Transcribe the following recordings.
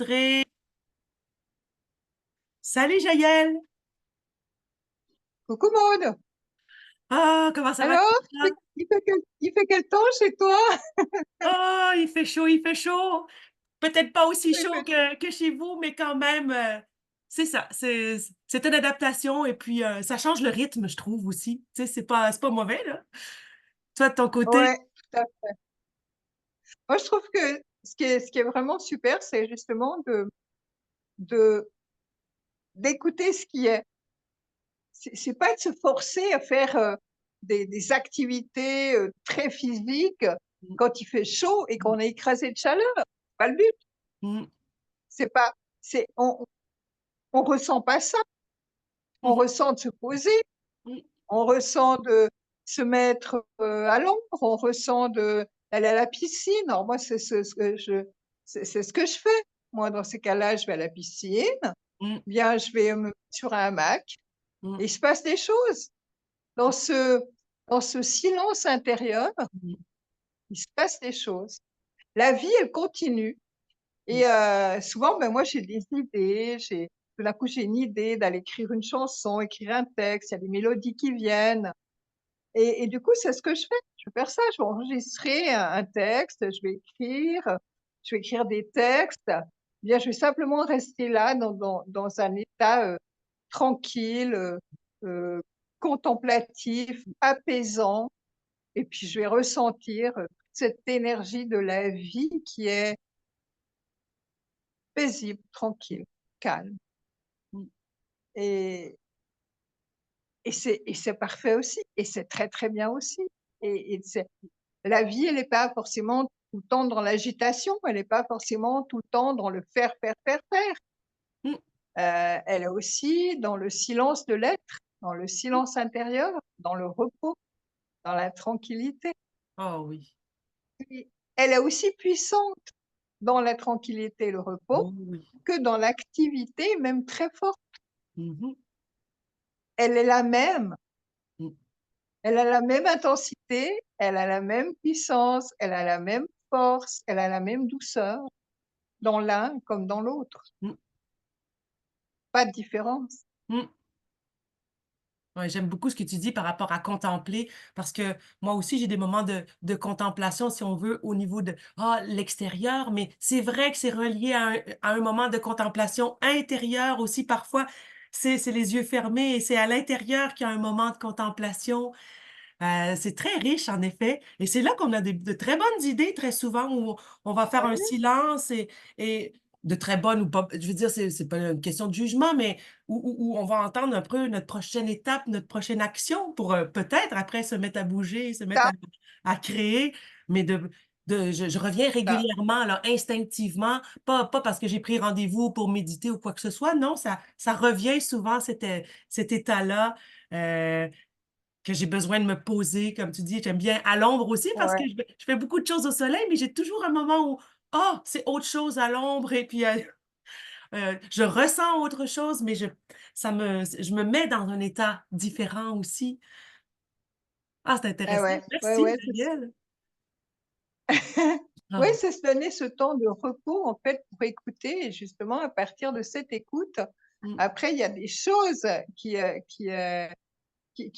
enregistrer. Salut Jaël! Coucou Maud. Ah, comment ça va? Alors, Toi? il fait quel temps chez toi? Oh, il fait chaud, il fait chaud. Peut-être pas aussi Il chaud fait chaud. que chez vous, mais quand même, c'est ça. C'est une adaptation et puis ça change le rythme, je trouve aussi. Tu sais, c'est pas mauvais, là. Toi, de ton côté. Ouais, tout à fait. Moi, je trouve que ce qui est vraiment super, c'est justement de, d'écouter ce qui est. C'est pas de se forcer à faire des activités très physiques Mm, quand il fait chaud et mm, qu'on est écrasé de chaleur. C'est pas le but. mm, C'est pas, on ressent pas ça. On mhm, ressent de se poser. mm. On ressent de se mettre à l'ombre, on ressent de d'aller à la piscine. Alors moi, c'est ce que je fais. Moi, dans ces cas-là, je vais à la piscine, Mm, bien, je vais me mettre sur un hamac mm, et il se passe des choses. Dans ce, dans ce silence intérieur, mm, il se passe des choses. La vie, elle continue. mm. Et souvent, ben, moi, j'ai des idées. Tout d'un coup, j'ai une idée d'aller écrire une chanson, écrire un texte. Il y a des mélodies qui viennent. Et du coup, c'est ce que je fais. Je vais faire ça. Je vais enregistrer un texte, je vais écrire des textes. Bien, je vais simplement rester là dans un état tranquille, euh, contemplatif, apaisant. Et puis, je vais ressentir cette énergie de la vie qui est paisible, tranquille, calme. Mm. Et, et c'est parfait aussi. Et c'est très, très bien aussi. Et la vie, elle n'est pas forcément tout le temps dans l'agitation, elle n'est pas forcément tout le temps dans le faire, faire, faire, faire. Mm. Elle est aussi dans le silence de l'être, dans le silence intérieur, dans le repos, dans la tranquillité. Oh oui. Et elle est aussi puissante dans la tranquillité et le repos Oh oui. que dans l'activité, même très forte. Mhm. Elle est la même. Mm. Elle a la même intensité, elle a la même puissance, elle a la même force, elle a la même douceur dans l'un comme dans l'autre. Mm. Pas de différence. Mm. Ouais, j'aime beaucoup ce que tu dis par rapport à contempler, parce que moi aussi, j'ai des moments de contemplation, si on veut, au niveau de l'extérieur, mais c'est vrai que c'est relié à un moment de contemplation intérieure aussi. Parfois, c'est les yeux fermés et c'est à l'intérieur qu'il y a un moment de contemplation. C'est très riche, en effet. Et c'est là qu'on a de très bonnes idées, très souvent, où on va faire un silence et de très bonnes ou pas. Je veux dire, c'est pas une question de jugement, mais où on va entendre un peu notre prochaine étape, notre prochaine action pour peut-être après se mettre à bouger, se mettre Ça, à créer. Mais je reviens ça. régulièrement, là, instinctivement, pas parce que j'ai pris rendez-vous pour méditer ou quoi que ce soit. Non, ça revient souvent, cet état-là. Euh, que j'ai besoin de me poser, comme tu dis, j'aime bien à l'ombre aussi parce que Ouais. je fais beaucoup de choses au soleil, mais j'ai toujours un moment où, oh, c'est autre chose à l'ombre et puis je ressens autre chose, mais je me mets dans un état différent aussi. Ah, c'est Ah intéressant. ouais, ouais, Merci, ouais, Daniel. ouais, Ah, c'est se donner ce temps de repos, en fait, pour écouter. Et justement, à partir de cette écoute, mm, après, il y a des choses qui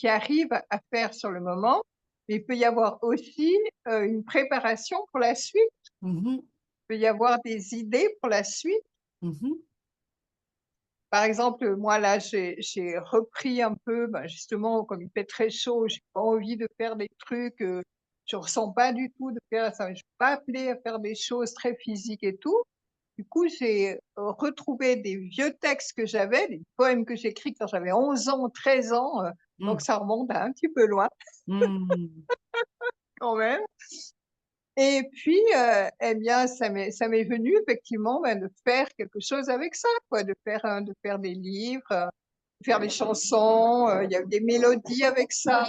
arrivent à faire sur le moment. Mais il peut y avoir aussi une préparation pour la suite. mhm, Il peut y avoir des idées pour la suite. mhm, Par exemple, moi, là, j'ai repris un peu, ben, justement, comme il fait très chaud, j'ai pas envie de faire des trucs, je ressens pas du tout de faire ça. Je suis pas appelée à faire des choses très physiques et tout. Du coup, j'ai retrouvé des vieux textes que j'avais, des poèmes que j'écris quand j'avais 11 ans, 13 ans, donc mm, ça remonte à un petit peu loin mm. quand même. Et puis, eh bien, ça m'est venu effectivement ben, de faire quelque chose avec ça, quoi, de faire des livres, faire des chansons. Il y a des mélodies avec ça.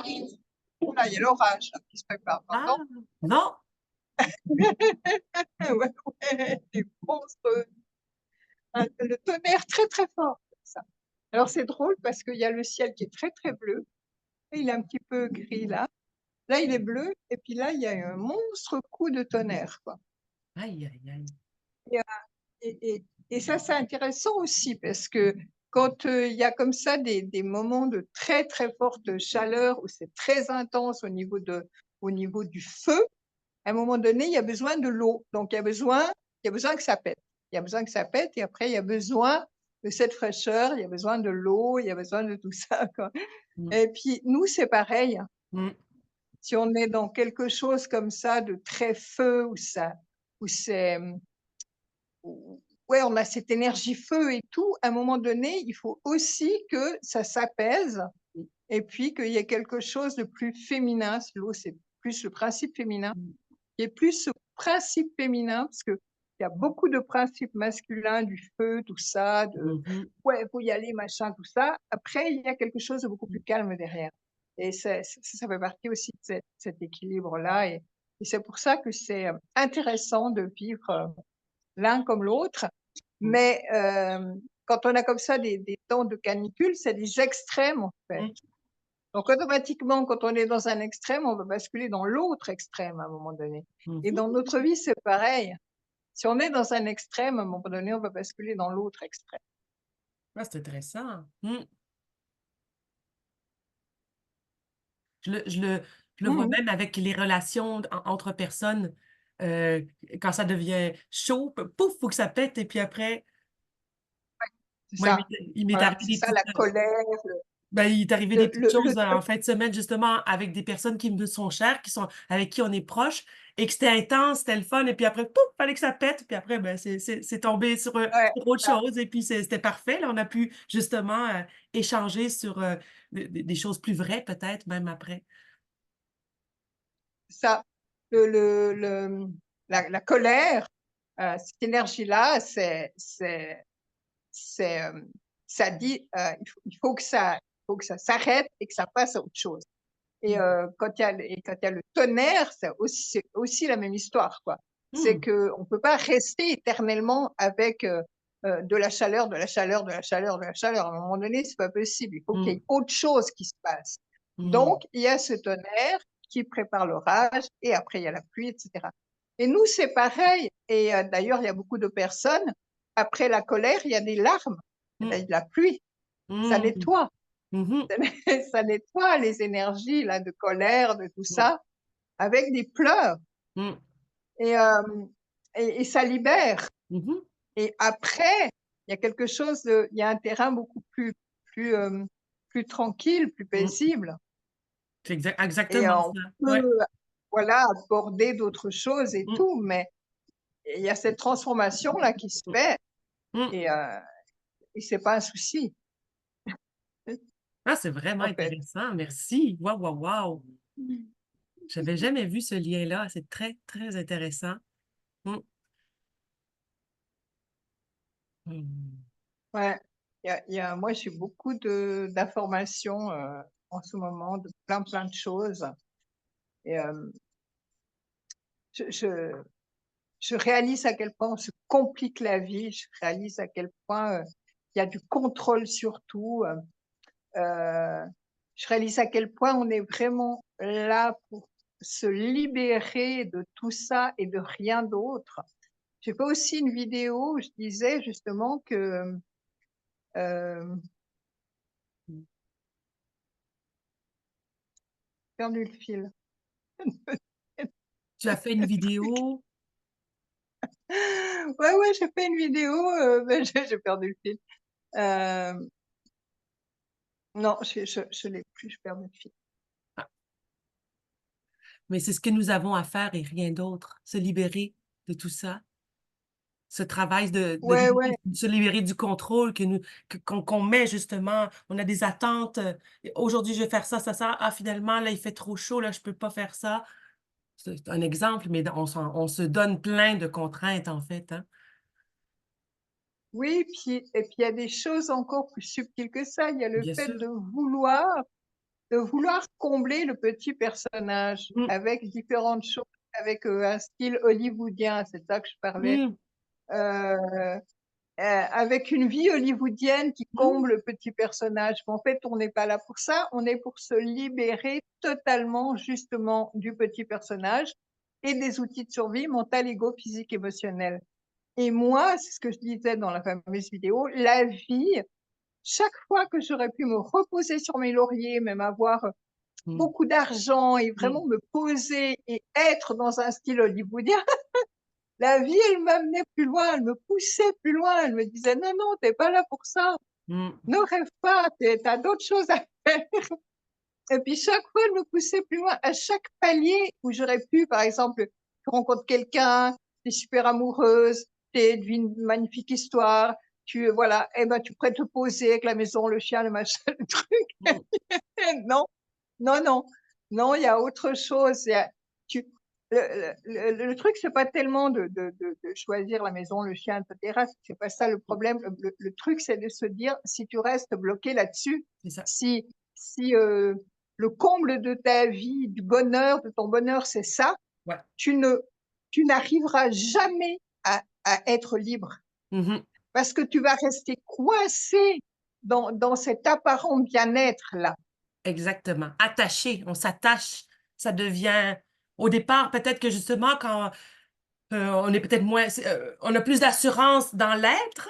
Là, il y a l'orage là, qui se prépare. Ah, Pardon. non. Ouais, ouais, des monstres, le tonnerre très très fort. Ça. Alors c'est drôle parce qu'il y a le ciel qui est très très bleu et il est un petit peu gris là. Là, il est bleu et puis là, il y a un monstre coup de tonnerre, quoi. Aïe, aïe, aïe. Et, et, et ça, c'est intéressant aussi parce que quand, il y a comme ça des moments de très, très forte chaleur où c'est très intense au niveau du feu, à un moment donné, il y a besoin de l'eau. Donc il y a besoin que ça pète. Il y a besoin que ça pète et après il y a besoin de cette fraîcheur, il y a besoin de l'eau, il y a besoin de tout ça, quoi. Mmh. Et puis nous, c'est pareil. Mmh. Si on est dans quelque chose comme ça de très feu, où c'est, où ouais, on a cette énergie feu et tout, à un moment donné, il faut aussi que ça s'apaise et puis qu'il y ait quelque chose de plus féminin. Si l'eau, c'est plus le principe féminin, Mmh. il y ait plus ce principe féminin parce qu'il y a beaucoup de principes masculins, du feu, tout ça, de Mmh mh. ouais, faut y aller, machin, tout ça. Après, il y a quelque chose de beaucoup plus Mmh. calme derrière. Et ça fait partie aussi de cet équilibre-là. Et c'est pour ça que c'est intéressant de vivre l'un comme l'autre. Mmh. Mais quand on a comme ça des temps de canicule, c'est des extrêmes en fait. Mmh. Donc automatiquement, quand on est dans un extrême, on va basculer dans l'autre extrême à un moment donné. Mmh Et mh. dans notre vie, c'est pareil. Si on est dans un extrême, à un moment donné, on va basculer dans l'autre extrême. Ah, c'est intéressant. Mmh. Je le je le je le vois Mmh. même avec les relations entre personnes, heu, quand ça devient chaud, pouf, faut que ça pète et puis après, C'est moi, ça. il m'est Voilà, arrivé c'est des ça petites, la colère, ben, il est arrivé des le petites le le choses, en fin de semaine justement avec des personnes qui me sont chères, qui sont avec qui on est proches et que c'était intense, c'était le fun et puis après, pouf, fallait que ça pète, puis après, ben, c'est tombé ouais, sur autre ça chose et puis c'était parfait, là. On a pu justement, échanger sur, des choses plus vraies peut-être même après. ça. La colère, cette énergie-là, c'est, ça dit, il faut que ça s'arrête et que ça passe à autre chose. Et Mmh. quand il y a le tonnerre, c'est aussi la même histoire, quoi. C'est Mmh. qu'on peut pas rester éternellement avec, de la chaleur, de la chaleur, de la chaleur, de la chaleur. À un moment donné, c'est pas possible. Il faut qu'il y Mmh. ait autre chose qui se passe. Mmh. Donc il y a ce tonnerre qui prépare l'orage et après il y a la pluie et cetera. Et nous, c'est pareil et d'ailleurs, il y a beaucoup de personnes, après la colère, il y a des larmes, et Mmh. ben, la pluie, ça Mmh. nettoie. Mmh mh. Ça nettoie les énergies là de colère, de tout Mmh. ça, avec des pleurs Mmh. et et ça libère Mmh mh. et après, il y a quelque chose de il y a un terrain beaucoup plus, plus tranquille, plus Mmh. paisible C'est et exactement on ça. Ouais. peut, voilà, aborder d'autres choses et Mmh. tout, mais il y a cette transformation là qui se Mmh. fait Mmh. et c'est pas un souci, Ah, c'est vraiment en fait. intéressant, merci. Waouh, waouh, waouh! Mmh. J'avais jamais vu ce lien-là, c'est très, très intéressant. Mmh. Mmh. Ouais, il y a moi, j'ai beaucoup de d'informations, en ce moment, de plein, plein de choses et je je je réalise à quel point on se complique la vie, je réalise à quel point, il y a du contrôle sur tout, je réalise à quel point on est vraiment là pour se libérer de tout ça et de rien d'autre. J'ai fait aussi une vidéo où je disais justement que, hem, Mmh. perdu le fil. Tu as fait une vidéo? Ouais, ouais, j'ai fait une vidéo, bah, j'ai perdu le fil. Hem, non, je l'ai plus, je perds le fil. Ah, mais c'est ce que nous avons à faire et rien d'autre, se libérer de tout ça. Ce travail de Ouais, ouais, se libérer du contrôle que nous qu'on met justement, on a des attentes, aujourd'hui je vais faire ça, ça, ça, ah finalement là il fait trop chaud, là je peux pas faire ça. C'est un exemple, mais on se donne plein de contraintes en fait, hein. oui, puis et puis il y a des choses encore plus subtiles que ça. Il y a le Bien fait sûr. de vouloir combler le petit personnage Mmh. avec différentes choses, avec, un style hollywoodien, c'est de ça que je parlais. Mmh. Heu avec une vie hollywoodienne qui Mmh. comble le petit personnage. Mais en fait, on n'est pas là pour ça, on est pour se libérer totalement justement du petit personnage et des outils de survie mental, égo, physique, émotionnel. et moi, c'est ce que je disais dans la fameuse vidéo, la vie, chaque fois que j'aurais pu me reposer sur mes lauriers, même avoir Mmh. beaucoup d'argent et Mmh. vraiment me poser et être dans un style hollywoodien, la vie, elle m'amenait plus loin, elle me poussait plus loin, elle me disait: «Non, non, tu es pas là pour ça, Mmh. ne rêve pas, tu as d'autres choses à faire». Et puis chaque fois, elle me poussait plus loin. À chaque palier où j'aurais pu, par exemple, tu rencontres quelqu'un, tu es super amoureuse, tu vis une magnifique histoire, tu voilà, et ben, tu pourrais te poser avec la maison, le chien, le machin, le truc. Mmh. Non, non, non, non, il y a autre chose. Il y a tu le truc, c'est pas tellement de choisir la maison, le chien, et cetera, c'est pas ça le Mmh. problème. Le truc, c'est de se dire, si tu restes bloqué là-dessus, C'est ça. si si le comble de ta vie, du bonheur, de ton bonheur, c'est ça, Ouais. tu ne tu n'arriveras jamais à être libre Mmh mh. parce que tu vas rester coincé dans cet apparent bien-être-là. Exactement. Attaché, on s'attache, ça devient au départ, peut-être que justement quand, on est peut-être moins on a plus d'assurance dans l'être,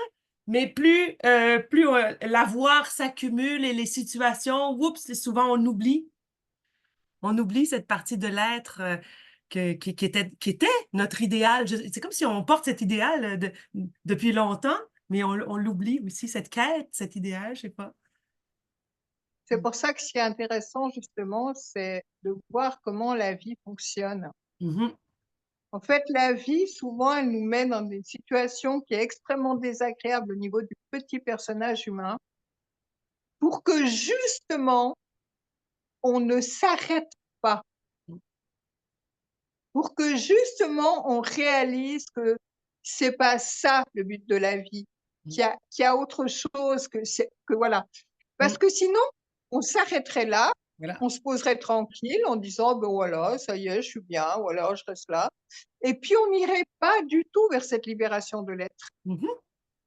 mais plus l'avoir s'accumule et les situations, oups, c'est souvent on oublie cette partie de l'être, que qui était notre idéal. Je c'est comme si on porte cet idéal, depuis longtemps, mais on l'oublie aussi, cette quête, cet idéal, je sais pas. C'est Mmh. pour ça que ce qui est intéressant justement, c'est de voir comment la vie fonctionne. Mmh mh. En fait, la vie, souvent, elle nous met dans des situations qui est extrêmement désagréable au niveau du petit personnage humain pour que justement, on ne s'arrête pas, Mmh. pour que justement, on réalise que c'est pas ça le but de la vie, Mmh. qu'il y a autre chose que voilà. Parce Mmh. que sinon, on s'arrêterait là, Voilà. on se poserait tranquille en disant: «Ben voilà, ça y est, je suis bien, voilà, je reste là» et puis on n'irait pas du tout vers cette libération de l'être. Mmh mh.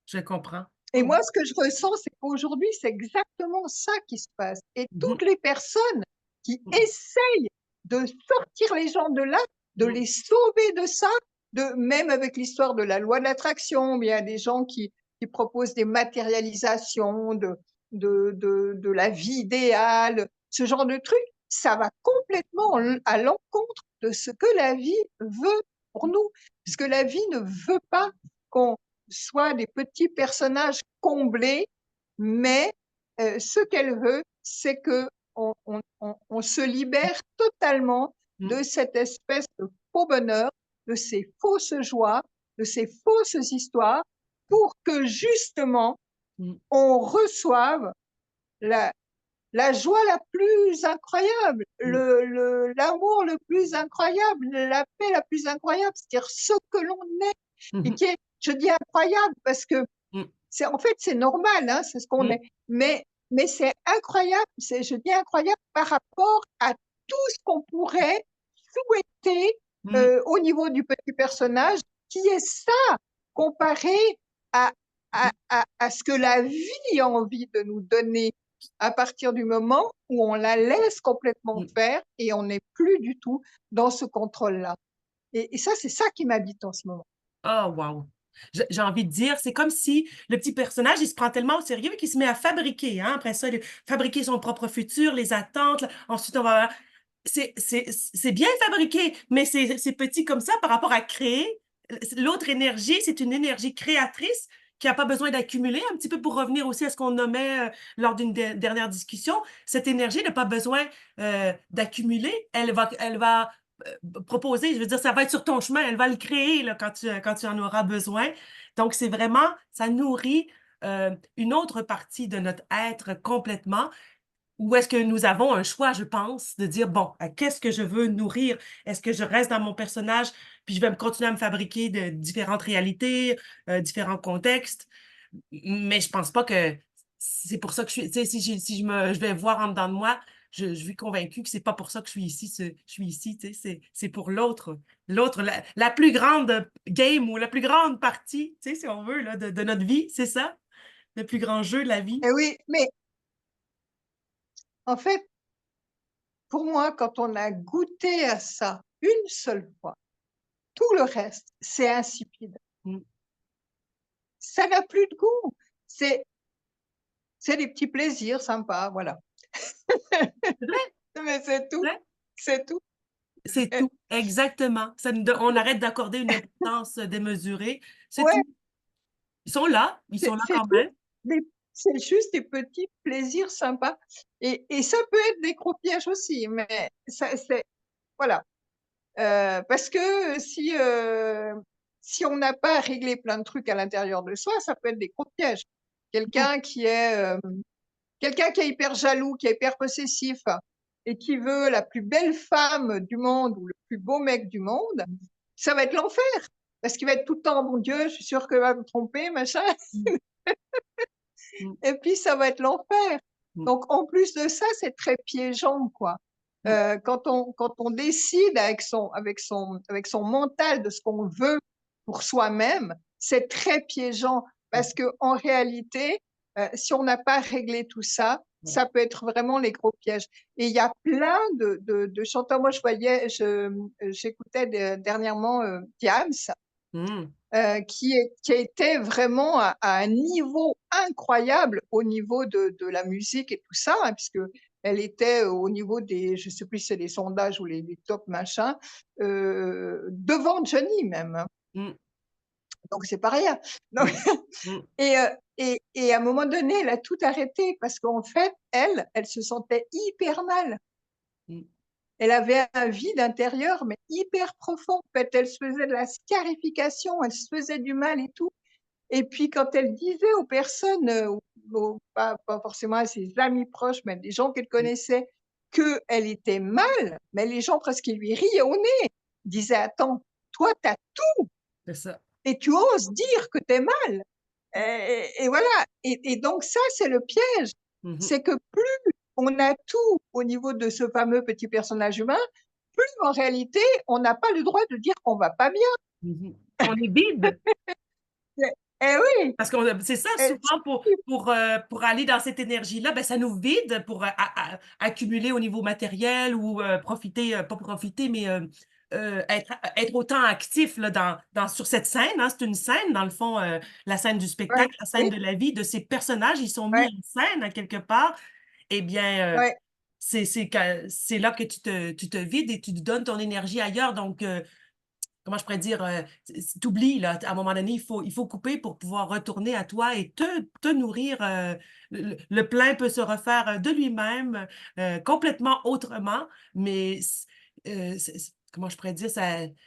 Je comprends. Et Oh moi, oui. ce que je ressens, c'est qu'aujourd'hui, c'est exactement ça qui se passe et Mmh toutes mh. les personnes qui Mmh. essayent de sortir les gens de là, de Mmh. les sauver de ça, de même avec l'histoire de la loi de l'attraction, mais il y a des gens qui proposent des matérialisations de la vie idéale, ce genre de trucs, ça va complètement à l'encontre de ce que la vie veut pour nous. Parce que la vie ne veut pas qu'on soit des petits personnages comblés, mais ce qu'elle veut, c'est qu'on se libère totalement Mmh. de cette espèce de faux bonheur, de ces fausses joies, de ces fausses histoires, pour que justement Mmh. on reçoive la la joie la plus incroyable, Mmh. l'amour le plus incroyable, la paix la plus incroyable, c'est-à-dire ce que l'on est Mmh et mh. qui est, je dis incroyable parce que Mmh. c'est en fait, c'est normal, hein, c'est ce qu'on Mmh. est. Mais c'est incroyable, c'est je dis incroyable par rapport à tout ce qu'on pourrait souhaiter, Mmh. au niveau du petit personnage, qui est ça, comparé à Mmh. à ce que la vie a envie de nous donner, à partir du moment où on la laisse complètement Mmh. faire et on n'est plus du tout dans ce contrôle-là. Et ça, c'est ça qui m'habite en ce moment. Oh wow! J'ai envie de dire, c'est comme si le petit personnage, il se prend tellement au sérieux qu'il se met à fabriquer, hein, après ça, fabriquer son propre futur, les attentes, là, ensuite on va c'est bien fabriqué, mais c'est petit comme ça par rapport à créer. L'autre énergie, c'est une énergie créatrice qui a pas besoin d'accumuler, un petit peu pour revenir aussi à ce qu'on nommait, lors d'une dernière discussion. Cette énergie n'a pas besoin, d'accumuler, elle va proposer, je veux dire, ça va être sur ton chemin, elle va le créer là, quand tu en auras besoin. Donc c'est vraiment ça nourrit, une autre partie de notre être complètement, où est-ce que nous avons un choix, je pense, de dire: «Bon, qu'est-ce que je veux nourrir? Est-ce que je reste dans mon personnage, puis je vais me continuer à me fabriquer de différentes réalités, différents contextes?» Mais je pense pas que c'est pour ça que je suis tu sais, si je vais voir en dedans de moi, je suis convaincue que c'est pas pour ça que je suis ici, tu sais, c'est pour l'autre, la plus grande game ou la plus grande partie, tu sais, si on veut là, de notre vie, c'est ça? Le plus grand jeu de la vie. Et oui, mais en fait, pour moi, quand on a goûté à ça une seule fois, tout le reste, c'est insipide. Mmh. ça n'a plus de goût. C'est c'est des petits plaisirs sympas, voilà. C'est vrai, Mais c'est tout, vrai, c'est tout. c'est Et tout, exactement. Ça nous don on arrête d'accorder une importance, démesurée, c'est ouais, tout. Ils sont là c'est quand tout. même. Des c'est juste des petits plaisirs sympas et ça peut être des gros pièges aussi, mais ça c'est voilà. Parce que si on n'a pas réglé plein de trucs à l'intérieur de soi, ça peut être des gros pièges. Mmh, Quelqu'un qui est, quelqu'un qui est hyper jaloux, qui est hyper possessif et qui veut la plus belle femme du monde ou le plus beau mec du monde, ça va être l'enfer. Parce qu'il va être tout le temps: «Mon Dieu, je suis sûr qu'elle va me tromper, machin» mmh, mmh, et puis ça va être l'enfer. mmh, Donc en plus de ça, c'est très piégeant, quoi. mmh, Quand on décide avec son mental de ce qu'on veut pour soi-même, c'est très piégeant mmh, parce qu'en réalité, si on n'a pas réglé tout ça, ouais. ça peut être vraiment les gros pièges et il y a plein de chanteurs. Moi, j'écoutais de dernièrement, Diams, Mmh, qui était vraiment à un niveau incroyable au niveau de la musique et tout ça, hein, puisque elle était au niveau des je sais plus si c'est les sondages ou les top machin, devant Johnny même, hein, mmh, donc c'est pas rien. Donc mmh, mmh, et à un moment donné, elle a tout arrêté parce qu'en fait, elle se sentait hyper mal. mmh, Elle avait un vide intérieur, mais hyper profond. En fait, elle se faisait de la scarification, elle se faisait du mal et tout. Et puis quand elle disait aux personnes, pas forcément à ses amis proches, mais à des gens qu'elle mmh, connaissait, qu'elle était mal, mais les gens presque ils lui riaient au nez. Ils disaient: «Attends, toi tu as tout c'est ça. et tu oses dire que tu es mal?» et voilà et donc ça, c'est le piège. Mmh mh, C'est que plus on a tout au niveau de ce fameux petit personnage humain, plus en réalité, on n'a pas le droit de dire qu'on va pas bien. mmh mh. On est vide. Eh oui, Parce qu'on c'est ça et souvent pour aller dans cette énergie-là, ben, ça nous vide pour, accumuler au niveau matériel ou, profiter, pas profiter, mais, être autant actif là dans sur cette scène, hein. C'est une scène dans le fond, la scène du ouais, spectacle, la scène oui, de la vie de ces personnages, ils sont mis ouais, en scène à quelque part et bien, ouais, c'est là que tu te vides et tu donnes ton énergie ailleurs donc comment je pourrais dire? Tu oublies là, à un moment donné, il faut couper pour pouvoir retourner à toi et te nourrir, le plein peut se refaire, de lui-même, complètement autrement, mais comment je pourrais dire?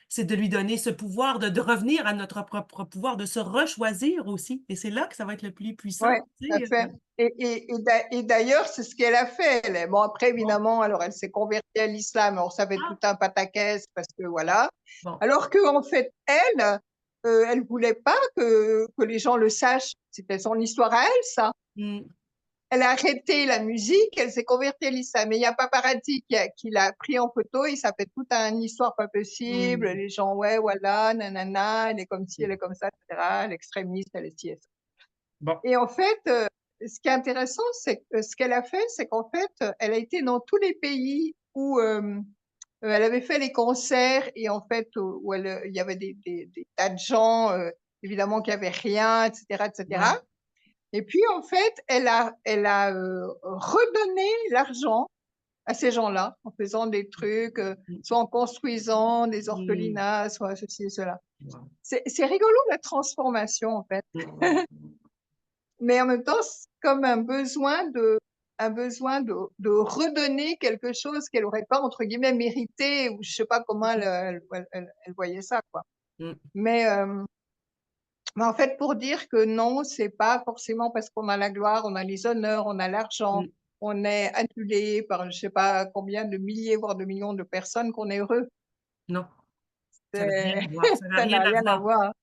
C'est de lui donner ce pouvoir de revenir à notre propre pouvoir, de se rechoisir aussi et c'est là que ça va être le plus puissant, ouais, tu tout à sais, fait et d'ailleurs, c'est ce qu'elle a fait, elle. Bon après bon, évidemment, alors elle s'est convertie à l'islam, alors ça fait tout ah, un pataquès parce que voilà. bon, Alors qu'en fait, elle voulait pas que les gens le sachent. C'était son histoire à elle, ça. mmh, Elle a arrêté la musique, elle s'est convertie à l'islam. Et il y a un paparazzi qui l'a pris en photo et ça fait toute une histoire pas possible. mmh, Les gens, ouais, voilà, nanana, elle est comme ci, mmh, elle est comme ça, etc. L'extrémiste, elle est ci et ça. bon, Et en fait, ce qui est intéressant, c'est que ce qu'elle a fait, c'est qu'en fait, elle a été dans tous les pays où elle avait fait les concerts et en fait, où il y avait des tas de gens, évidemment, qui n'avaient rien, etc., etc. ouais, Et puis, en fait, elle a redonné l'argent à ces gens-là en faisant des trucs, mmh, soit en construisant des mmh, orphelinats, soit ceci et cela. wow, C'est rigolo la transformation, en fait. mmh, mmh, mmh, Mais en même temps, c'est comme un besoin de redonner quelque chose qu'elle aurait pas entre guillemets «mérité» ou je sais pas comment elle voyait ça, quoi. mmh, Mais, mais en fait, pour dire que non, c'est pas forcément parce qu'on a la gloire, on a les honneurs, on a l'argent, mmh. on est adulé par je sais pas combien de milliers, voire de millions de personnes qu'on est heureux. Non, ça n'a rien C'est à voir, ça n'a ça rien n'a à rien à voir. voir.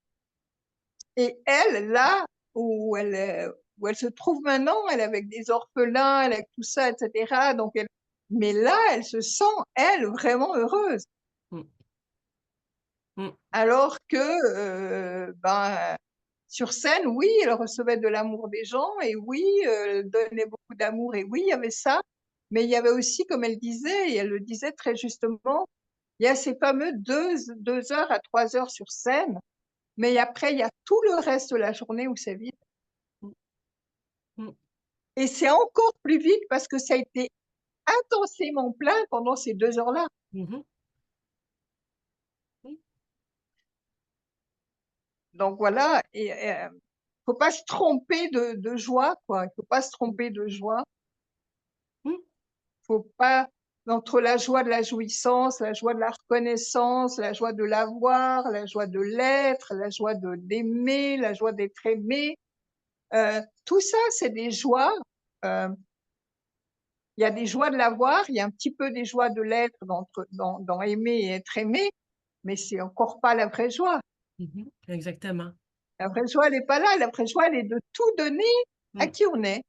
Et elle, là où elle se trouve maintenant, elle est avec des orphelins, elle est avec tout ça et cetera, donc elle mais là, elle se sent, elle, vraiment heureuse. Mmh, mmh, Alors que, ben, sur scène, oui, elle recevait de l'amour des gens et oui, elle donnait beaucoup d'amour et oui, il y avait ça, mais il y avait aussi, comme elle disait et elle le disait très justement, il y a ces fameux 2 heures à 3 heures sur scène Mais après, il y a tout le reste de la journée où c'est vide. Mmh. Mmh. Et c'est encore plus vide parce que ça a été intensément plein pendant ces 2 heures-là. Mmh mh. Oui. Donc voilà, et faut pas se tromper de joie, quoi. Il faut pas se Mmh. tromper de joie. Mmh. Faut pas, entre la joie de la jouissance, la joie de la reconnaissance, la joie de l'avoir, la joie de l'être, la joie de d'aimer, la joie d'être aimé, tout ça, c'est des joies. Euh, il y a des joies de l'avoir, il y a un petit peu des joies de l'être dans aimer et être aimé, mais c'est encore pas la vraie joie. Mmh mh. Exactement. La vraie joie, elle n'est pas là. La vraie joie, elle est de tout donner à Mmh. qui on est,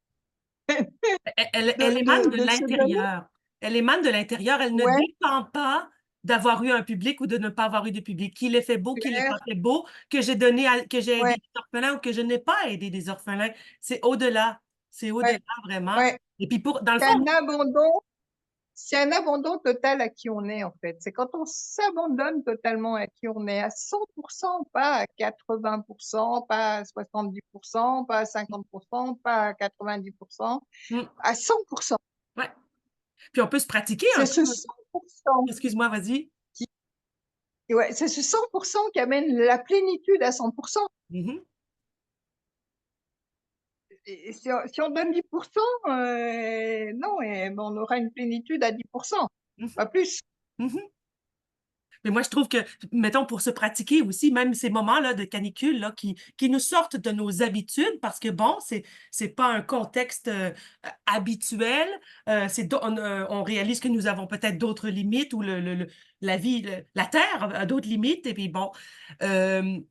Elle émane de de se donner. l'intérieur. Elle émane de l'intérieur, elle ne Ouais, dépend pas d'avoir eu un public ou de ne pas avoir eu de public, qu'il ait fait beau, qu'il ait clair, pas fait beau, que j'ai donné à que j'ai aidé ouais, des orphelins ou que je n'ai pas aidé des orphelins. C'est ouais, au-delà vraiment ouais. et puis pour dans le C'est fond un abandon, c'est un abandon total à qui on est, en fait. C'est quand on s'abandonne totalement à qui on est, à 100%, pas à 80%, pas à 70%, pas à 50%, pas à 90%, mmh, à 100%. ouais, puis on peut se pratiquer un C'est ce peu. 100% Excuse-moi, vas-y. qui, ouais, c'est ce 100% qui amène la plénitude à 100%. Mmh mh. Et si on donne 10%, non, ben, on aura une plénitude à 10%, Mmh pas plus. mh. Mmh. Mais moi, je trouve que, mettons, pour se pratiquer aussi, même ces moments-là de canicule là, qui nous sortent de nos habitudes parce que bon, c'est pas un contexte, habituel, c'est do on réalise que nous avons peut-être d'autres limites ou le la vie, la terre a d'autres limites et puis bon, hem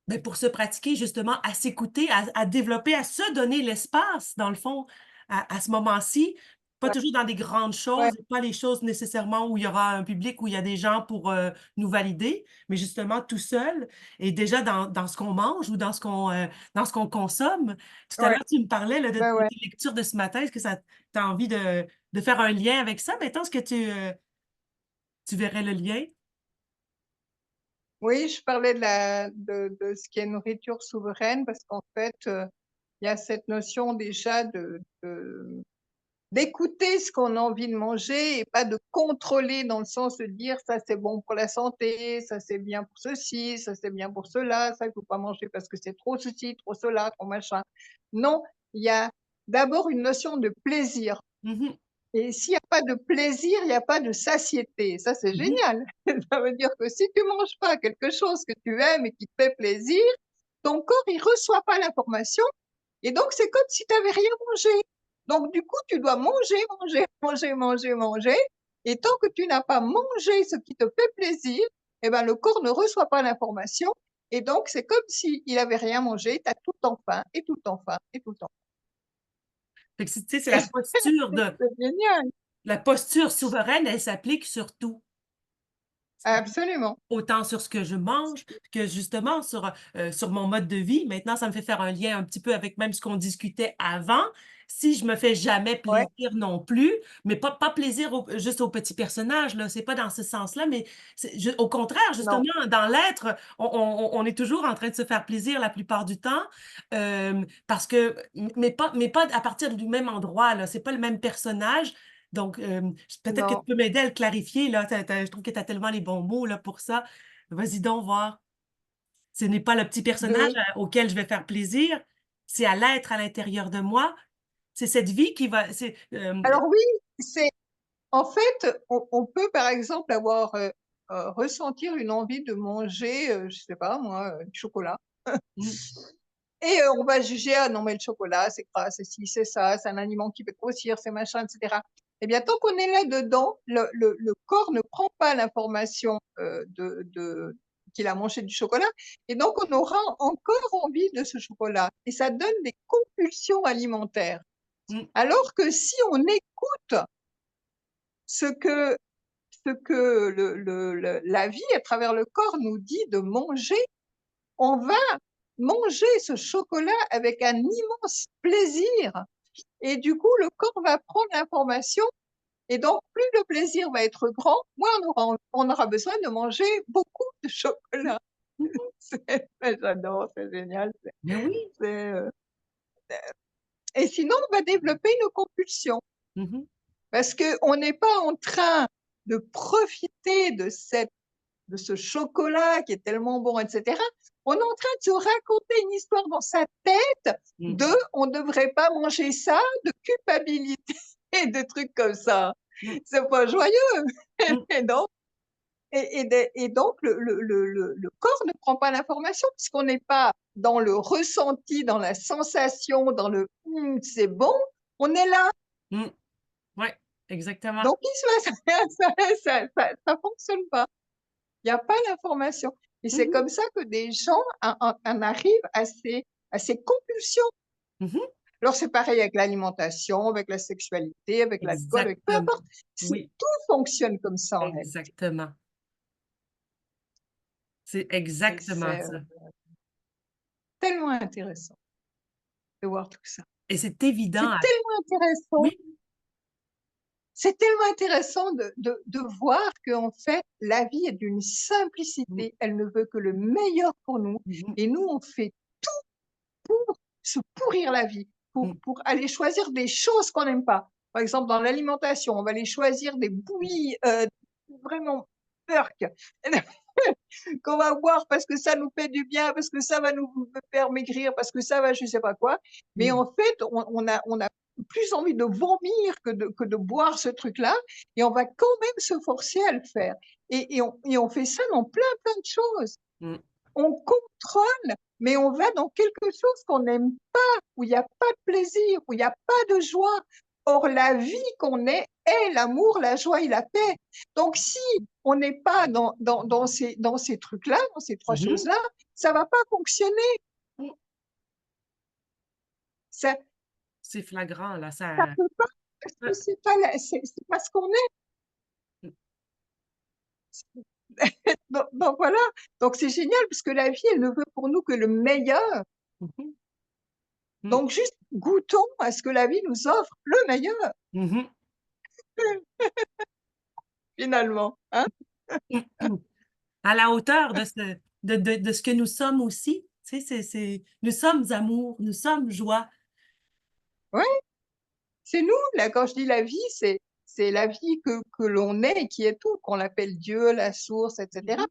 beh, pour se pratiquer justement à s'écouter, à développer, à se donner l'espace dans le fond, à ce moment-ci, pas Ouais, toujours dans des grandes ouais, choses, pas les choses nécessairement où il y aura un public, où il y a des gens pour, nous valider, mais justement tout seul et déjà dans ce qu'on mange ou dans ce qu'on consomme. Tout à ouais, l'heure, tu me parlais là de ouais, ouais. tes lectures de ce matin. Est-ce que ça tu as envie de faire un lien avec ça maintenant? Est-ce que tu verrais le lien? Oui, je parlais de ce qui est nourriture souveraine parce qu'en fait, il y a cette notion déjà d'écouter ce qu'on a envie de manger et pas de contrôler dans le sens de dire ça c'est bon pour la santé, ça c'est bien pour ceci, ça c'est bien pour cela, ça il faut pas manger parce que c'est trop ceci, trop cela, trop machin. Non, il y a d'abord une notion de plaisir. Mmh mh. Et s'il n'y a pas de plaisir, il n'y a pas de satiété. Ça, c'est Mmh mh. génial. Ça veut dire que si tu manges pas quelque chose que tu aimes et qui te fait plaisir, ton corps, il reçoit pas l'information. Et donc, c'est comme si tu n'avais rien mangé. Donc, du coup, tu dois manger, manger, manger, manger, manger. Et tant que tu n'as pas mangé ce qui te fait plaisir, eh ben, le corps ne reçoit pas l'information. Et donc, c'est comme s'il avait rien mangé. Tu as tout le temps faim et tout le temps faim et tout le temps Fait que tu sais, c'est faim. C'est génial. la posture souveraine, elle s'applique sur tout. Absolument. Autant sur ce que je mange que justement sur mon mode de vie. Maintenant, ça me fait faire un lien un petit peu avec même ce qu'on discutait avant. Si je me fais jamais Ouais, plaisir non plus, mais pas plaisir juste aux petits personnages, là, c'est pas dans ce sens-là, mais au contraire, non. justement, dans l'être, on est toujours en train de se faire plaisir la plupart du temps, parce que mais pas à partir du même endroit, là, c'est pas le même personnage. Donc, peut-être que tu Non, peux m'aider à le clarifier là, je trouve que tu as tellement les bons mots là pour ça. Vas-y donc voir. Ce n'est pas le petit personnage, de auquel je vais faire plaisir, c'est à l'être à l'intérieur de moi. C'est cette vie qui va alors oui, c'est en fait, on peut par exemple avoir, ressentir une envie de manger, je sais pas moi, du chocolat mmh, et on va juger: «Ah non mais le chocolat c'est gras, c'est ci, c'est ça, c'est un aliment qui fait grossir, c'est machin et cetera». Eh bien tant qu'on est là-dedans, le corps ne prend pas l'information, de qu'il a mangé du chocolat et donc on aura encore envie de ce chocolat et ça donne des compulsions alimentaires. mmh, Alors que si on écoute ce que la vie à travers le corps nous dit de manger, on va manger ce chocolat avec un immense plaisir. Et du coup, le corps va prendre l'information et donc plus le plaisir va être grand, moins on aura besoin de manger beaucoup de chocolat. Mmh. J'adore, c'est génial. Mais oui. C'est, et sinon, on va développer une compulsion Mmh. parce qu'on n'est pas en train de profiter de ce chocolat qui est tellement bon, et cetera. On est en train de se raconter une histoire dans sa tête Mmh. de «on ne devrait pas manger ça», de culpabilité et de trucs comme ça. Mmh. C'est pas joyeux. Mmh. Et donc et donc le corps ne prend pas l'information puisqu'on n'est pas dans le ressenti, dans la sensation, dans le «Mmh, c'est bon», on est là. Mmh. Ouais, exactement. Donc il se passe rien, ça fonctionne pas. Il y a pas l'information et c'est Mmh. comme ça que des gens en arrivent à ces compulsions. Mmh. Alors c'est pareil avec l'alimentation, avec la sexualité, avec l'alcool, avec peu Exactement. importe, c'est Oui, tout fonctionne comme ça en réalité exactement. C'est et exactement c'est, ça. tellement intéressant de voir tout ça. Et c'est évident C'est à tellement intéressant oui. c'est tellement intéressant de voir qu'en fait, la vie est d'une Mmh. simplicité. Elle ne veut que le meilleur pour nous Mmh mh. et nous, on fait pour se pourrir la vie, Mmh. pour aller choisir des choses qu'on n'aime pas. Par exemple, dans l'alimentation, on va aller choisir des bouillies vraiment purques qu'on va boire parce que ça nous fait du bien, parce que ça va nous faire maigrir, parce que ça va je sais pas quoi. Mais Mmh. en fait, on a plus envie de vomir que de boire ce truc-là et on va quand même se forcer à le faire. Et on fait ça dans plein de choses. Mmh. On contrôle, mais on va dans quelque chose qu'on n'aime pas, où il y a pas de plaisir, où il y a pas de joie. Or la vie qu'on est l'amour, la joie et la paix. Donc si on n'est pas dans ces trucs-là, dans ces 3 Mmh mh. choses-là, ça va pas fonctionner. Mmh. Ça C'est flagrant là, ça ça peut pas parce que c'est pas la c'est pas ce qu'on est. mmh. Donc voilà, donc c'est génial parce que la vie, elle ne veut pour nous que le meilleur. Mmh mh. Mmh. Donc juste goûtons à ce que la vie nous offre, le meilleur. Mmh mh. Finalement, hein? Mmh mh. À la hauteur de ce de ce que nous sommes aussi, tu sais, c'est nous sommes amour, nous sommes joie. Ouais, c'est nous, là, quand je dis la vie, c'est la vie que l'on est et qui est tout, qu'on l'appelle Dieu, la source, et Mmh cetera. mh.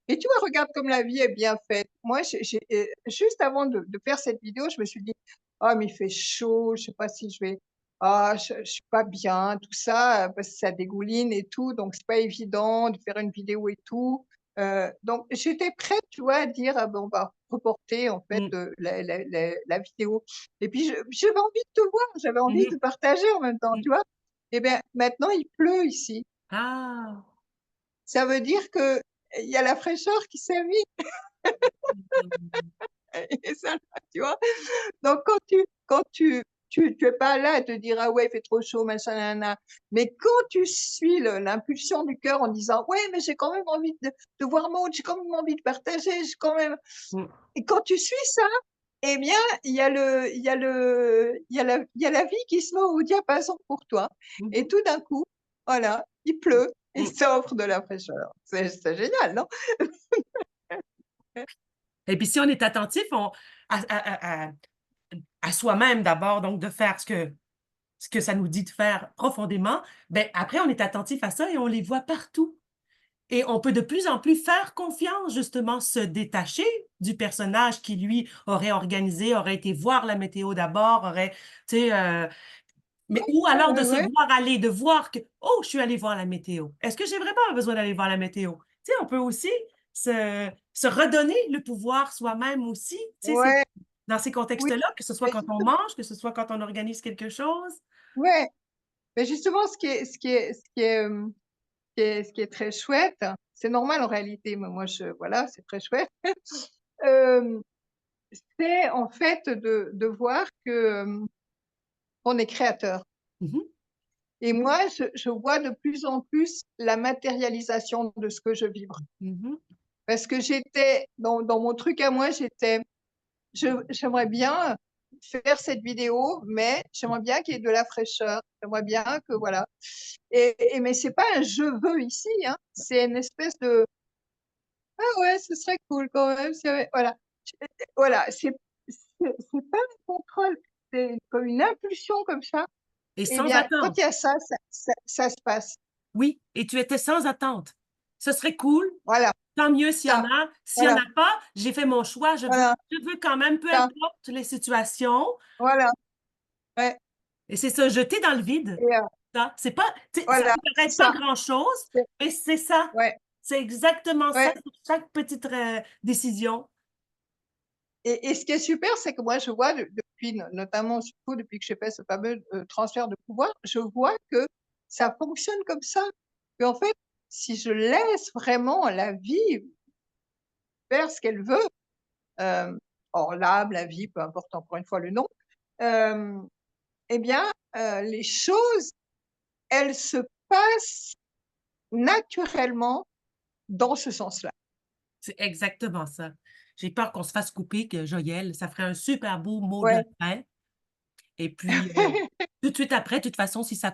Et tu vois, regarde comme la vie est bien faite. Moi, juste avant de faire cette vidéo, je me suis dit: «Ah mais il fait chaud, je sais pas si je vais je suis pas bien, tout ça, parce que ça dégouline et tout, donc c'est pas évident de faire une vidéo et tout». Donc j'étais prête, tu vois, à dire: «Ah ben, on va reporter en fait, Mmh. la vidéo». Et puis j'avais envie de te voir, j'avais Mmh envie mh. de partager en même temps, Mmh. tu vois? Et bien maintenant il pleut ici. Ah! Ça veut dire qu'il y a la fraîcheur qui s'est mise Mmh. et ça, tu vois? Donc tu es pas là à te dire: «Ah ouais, il fait trop chaud, machin nin mais quand tu suis le l'impulsion du cœur en disant: «Ouais, mais j'ai quand même envie de voir Maud, j'ai quand même envie de partager, j'ai quand même» Mmh. et quand tu suis ça, eh bien, il y a la vie qui se met au diapason pour toi Mmh et mh. tout d'un coup, voilà, il pleut et Mmh. ça offre de la fraîcheur. C'est génial, non? Et puis si on est attentif, on à à soi-même d'abord, donc de faire ce que ça nous dit de faire profondément, beh, après on est attentif à ça et on les voit partout. Et on peut de plus en plus faire confiance, justement, se détacher du personnage qui, lui, aurait organisé, aurait été voir la météo d'abord, aurait tu sais, mais ou Ouais, alors de ouais, se ouais. voir aller, de voir que: «Oh, je suis allé voir la météo. Est-ce que j'ai vraiment besoin d'aller voir la météo?» Tu sais, on peut aussi se redonner le pouvoir soi-même aussi, tu sais, c'est Ouais, dans ces oui, contextes-là, que ce soit mais quand on justement mange, que ce soit quand on organise quelque chose. ouais, mais justement ce qui est très chouette, c'est normal en réalité, mais moi je voilà, c'est très chouette. Hem, c'est en fait de voir que, on est créateur Mmh mh. et moi je vois de plus en plus la matérialisation de ce que je vibre. Mmh mh. Parce que j'étais dans mon truc à moi, j'aimerais bien faire cette vidéo, mais j'aimerais bien qu'il y ait de la fraîcheur. J'aimerais bien que voilà mais c'est pas un «je veux» ici, hein, c'est une espèce Ah ouais, ce serait cool quand même si voilà. Voilà, c'est pas un contrôle, c'est comme une impulsion comme ça. Et Eh sans bien, quand il y attente. a ça, ça se passe. Oui, et tu étais sans attente. Ce serait cool, Voilà, tant mieux s'il y en ça, a. S'il y en voilà, a pas, j'ai fait mon choix. voilà, Je veux quand même, peu ça, importe les situations. voilà, ouais Et c'est se jeter dans le vide. et Ça, c'est pas, tu sais, ça voilà, peut c'est paraître pas ça, grand-chose, c'est mais c'est ça. ouais, C'est exactement ça ouais sur chaque petite décision. et ce qui est super, c'est que moi je vois depuis notamment surtout depuis que j'ai fait ce fameux, transfert de pouvoir, je vois que ça fonctionne comme ça. Qu'en fait, si je laisse vraiment la vie faire ce qu'elle veut, hem, or l'âme, la vie, peu importe encore une fois le nom, hem, eh bien, les choses, elles se passent naturellement dans ce sens-là. C'est exactement ça. J'ai peur qu'on se fasse couper, que Joël, ça ferait un super beau mot de Ouais. la fin. Et puis, tout de suite après, de toute façon, si ça